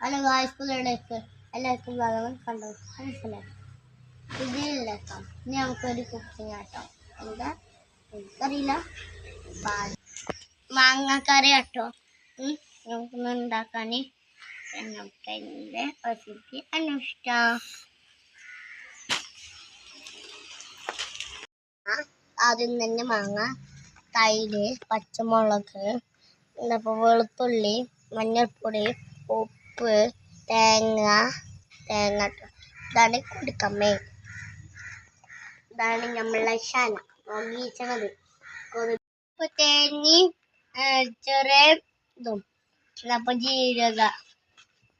Hello guys, പുതിയയിലേക്ക് എല്ലാവർക്കും സ്വാഗതം. കണ്ടോ മനസ്സിലായി ഇതിലേക്കാം. ഇനി നമുക്കൊരു കുക്കിംഗ് ആട്ടോ. എന്താ എനിക്കറിയില്ല, മാങ്ങക്കറി ആട്ടോ. നമുക്കൊന്ന് ഉണ്ടാക്കാൻ റെസിപ്പി അന്വേഷിക്കാം. ആദ്യം തന്നെ മാങ്ങ, തൈര്, പച്ചമുളക്, വെളുത്തുള്ളി, മഞ്ഞൾപ്പൊടി, ഉപ്പ്, തേങ്ങ ഇതാണ് കൊടുക്കമ്മേ. ഇതാണ് നമ്മളെ ശാന വീച്ചണത്. ഉപ്പ്, തേങ്ങയും ചെറിയ ഇതും അപ്പൊ ജീരക.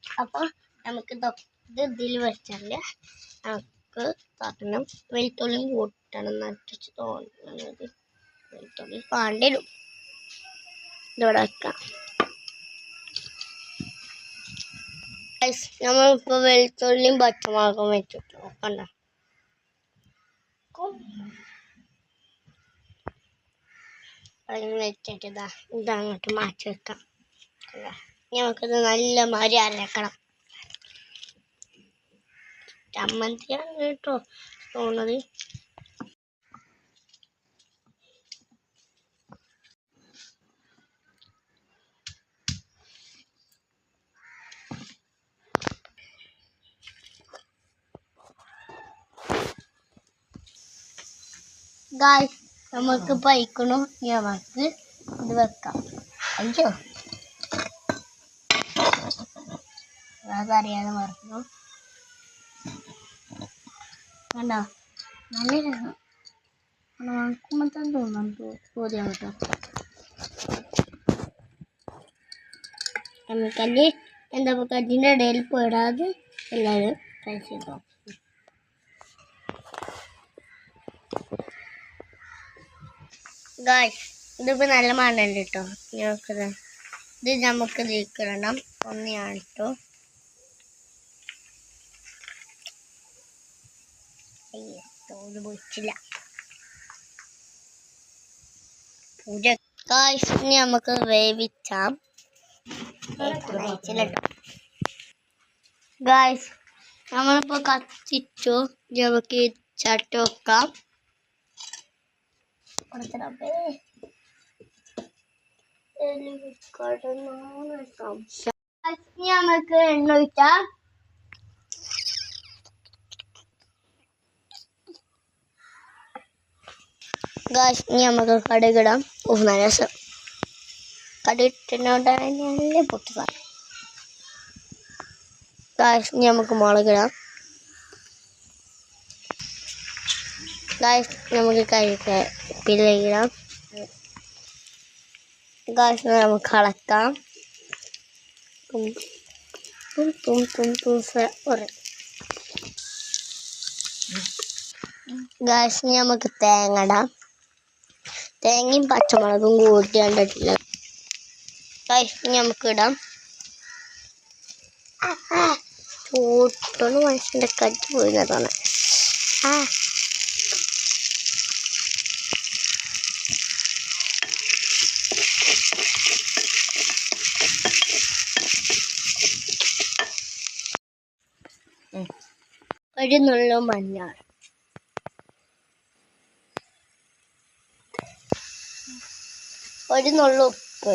അപ്പൊ നമുക്ക് ഇതിൽ വെച്ചാല് നമുക്ക് കാരണം വെളുത്തുള്ളി കൂട്ടണം നട്ടിച്ച് തോന്നുന്നത്. വെളുത്തുള്ളി പാണ്ടിടും. ഇതോടെ വെക്കാം. നമ്മളിപ്പോ വെളുത്തുള്ളിയും പച്ചമുളകും വെച്ചിട്ട് നോക്കണ്ട. വെച്ചിട്ട് ഇതങ്ങോട്ട് മാറ്റി വെക്കാം. നമുക്കിത് നല്ല മാതിരി അരക്കണം. ചമ്മന്തിയാണ് കേട്ടോ തോന്നുന്നത്. ഗായ്സ്, നമുക്ക് പൈക്കണു. നമുക്ക് ഇത് വെക്കാം. അയ്യോ, അതറിയാതെ പറഞ്ഞു. കണ്ടോ, നല്ല രസം. മണക്കുമ്പോൾ തന്നെ തോന്നുന്നു ചോദ്യം കേട്ടോ. നമുക്കല്ലേ എന്താ കല്ലിൻ്റെ ഇടയിൽ പോയിടാതെ എല്ലാവരും ട്രൈ ചെയ്തോ. ഗായ്സ്, ഇതിപ്പോൾ നല്ല മണമുണ്ട് കേട്ടോ. നോക്കുന്നത് ഇത് നമുക്ക് നീക്കിടണം. ഒന്നെയാണ് കേട്ടോ. തോല് പൊഴിച്ചില്ല. ഗായ്സ്, ഇനി നമുക്ക് വേവിച്ചാം. ഗായ്സ്, നമ്മളിപ്പോൾ കത്തിച്ചു. നമുക്ക് ചട്ടി വെക്കാം. നമുക്ക് എണ്ണ ഒഴിക്കാം. ഗായ്സ്, ഇനി നമുക്ക് കടുകിടാം. നല്ല രസം. കടുകിട്ടിനോണ്ടാണ് നല്ല പൊട്ടുക. ഗായ്സ്, ഇനി നമുക്ക് മുളകിടാം. ഗായ്സ്, നമുക്ക് കരിവേപ്പിലയിടാം. ഗായ്സ്, നമുക്ക് കളക്കാം. ഗായ്സ്, ഇനി നമുക്ക് തേങ്ങ ഇടാം. തേങ്ങയും പച്ചമുളകും കൂട്ടി കണ്ടിട്ടില്ല. ഗായ്സ്, ഇനി നമുക്ക് ഇടാം. ചൂട്ടോണ്ട് മനുഷ്യൻ്റെ കറ്റ് പോയിരുന്നതാണ്. ഒരു നുള്ളു മഞ്ഞൾ, ഒരു നുള്ളു ഉപ്പ്,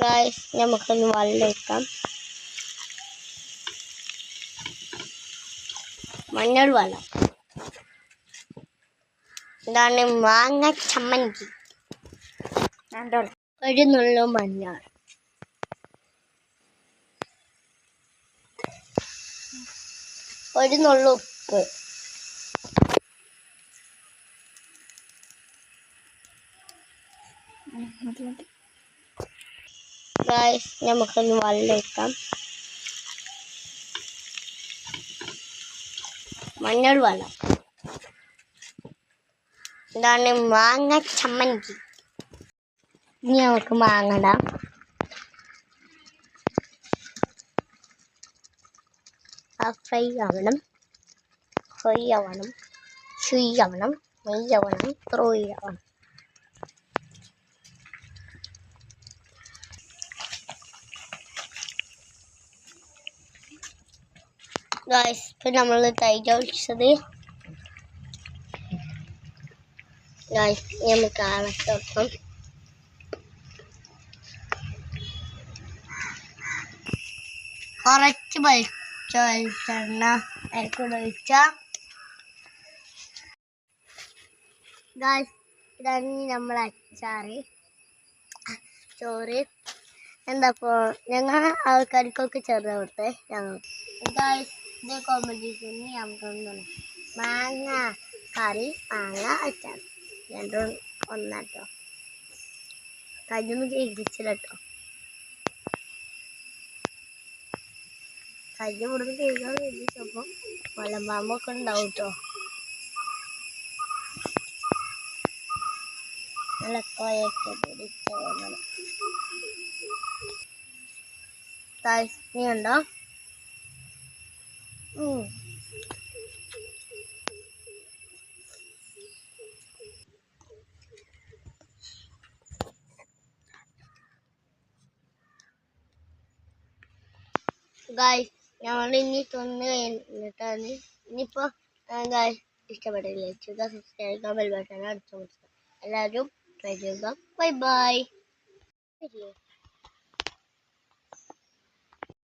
ഗായ്സ്, നമുക്കൊന്ന് വെള്ളം ഒഴിക്കാം. മഞ്ഞൾ വെള്ളം. ഇതാണ് മാങ്ങ ചമ്മന്തി. ഒരു നുള്ളു മഞ്ഞൾ, ഒരു നുള്ളു ഉപ്പ്, ഗായ്സ്, നമുക്കൊന്ന് വെള്ളം ഒഴിക്കാം. മഞ്ഞൾ വെള്ളം. ഇതാണ് മാങ്ങ ചമ്മന്തി. ഇനി നമുക്ക് മാങ്ങ ഇടാം. ഫ്രൈ ആവണം, ഫ്രൈ ആവണം, ചുയ്യാവണം. നെയ്യാവണം, ത്രോയിലാവണം. ഗായ്സ്, ഇപ്പം നമ്മൾ തൈര് ഒഴിച്ചത് ഗായ്സ് നമുക്ക് ആളത്തോപ്പം കുറച്ച് വെളിച്ചെണ്ണ കൂടെ ഒഴിച്ച ഗായ്സ്, ഇതാണ് നമ്മൾ അച്ചാറ് ചോറ്. എന്താപ്പോൾ ഞങ്ങൾ ആൾക്കാർക്കൊക്കെ ചേർന്ന് കൊടുത്തേ ഞങ്ങൾ ഗായ്സ്. ഇത് കോമ്പറ്റീഷന് നമുക്കൊന്നും മാങ്ങ കറി മാങ്ങ അച്ചാർ രണ്ടും ഒന്നാട്ടോ. കയ്യൊന്നും ചെയ്യിച്ചില്ല കേട്ടോ. കയ്യ കൊടുത്ത് ചെയ്താൽ ചിലപ്പോൾ മലമ്പാമ്പൊക്കെ ഉണ്ടാവും കേട്ടോ. നല്ല കോയൊക്കെ പിടിച്ചോളണം. നീ ഉണ്ടോ? ഗായ്സ്, ഞങ്ങൾ ഇനി തിന്ന് കഴിഞ്ഞിട്ടാണ്. ഇനിയിപ്പോൾ ഗായ്സ് ഇഷ്ടപ്പെട്ടില്ലേ, സബ്സ്ക്രൈബ് ബെൽ ബട്ടൺ അടിച്ചു കൊടുക്കുക. എല്ലാവരും ട്രൈ ചെയ്യുക. Bye bye.